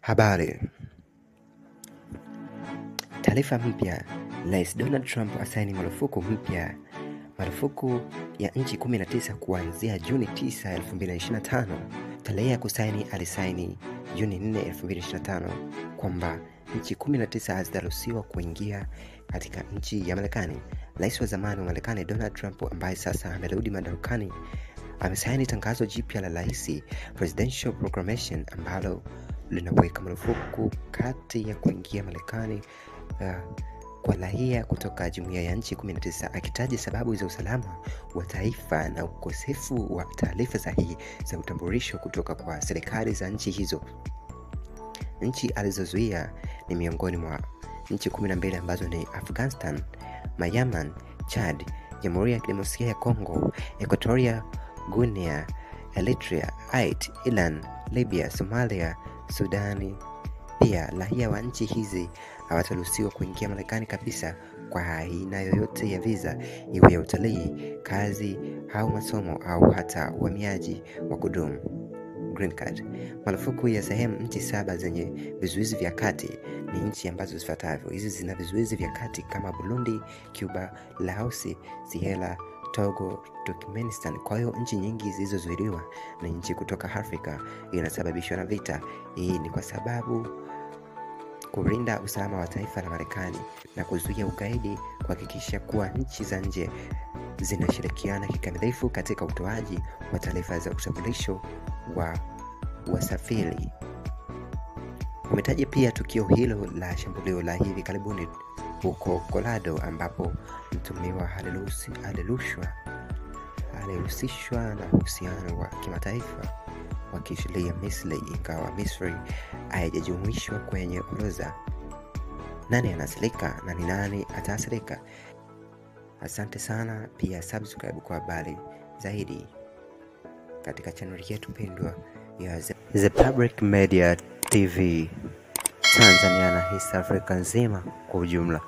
Habari. Taarifa mpya. Rais Donald Trump asaini marufuku ya nchi 19 kuanzia Juni 9, 2025. Tarehe ya kusaini alisaini Juni 4, 2025 kwamba nchi 19 hazitaruhusiwa kuingia katika nchi ya Marekani. Rais wa zamani wa Marekani Donald Trump, ambaye sasa amerudi madarakani, amesaini tangazo jipya la rais, Presidential Proclamation, ambalo linaweka marufuku kati ya kuingia Marekani kwa raia kutoka jumuiya ya nchi 19, akitaja sababu za usalama wa taifa na ukosefu wa taarifa sahihi za utambulisho kutoka kwa serikali za nchi hizo. Nchi alizozuia ni miongoni mwa nchi 12 ambazo ni Afghanistan, Myanmar, Chad, Jamhuri ya Kidemokrasia ya Kongo, Equatorial Guinea, Eritrea, Haiti, Iran, Libya, Somalia, Sudani. Pia raia wa nchi hizi hawataruhusiwa kuingia Marekani kabisa kwa aina yoyote ya visa, iwe ya utalii, kazi au masomo au hata uhamiaji wa kudumu, green card. Marufuku ya sehemu nchi 7 zenye vizuizi vya kati ni nchi ambazo zifuatavyo. Hizi zina vizuizi vya kati kama Burundi, Cuba, Laos, Sierra, Togo, Turkmenistan. Kwa hiyo nchi nyingi zilizozuiliwa ni nchi kutoka Afrika inasababishwa na vita. Hii ni kwa sababu kulinda usalama wa taifa la Marekani na kuzuia ugaidi, kuhakikisha kuwa nchi za nje zinashirikiana kikamilifu katika utoaji wa taarifa za utambulisho wa wasafiri. Umetaja pia tukio hilo la shambulio la hivi karibuni huko Colorado, ambapo mtuhumiwa alihusishwa na uhusiano wa kimataifa wa kisheria Misri, ingawa Misri haijajumuishwa kwenye orodha. Nani anaathirika na ni nani ataathirika? Asante sana, pia subscribe kwa habari zaidi katika channel yetu pendwa ya The Public Media TV Tanzania na East Africa nzima kwa ujumla.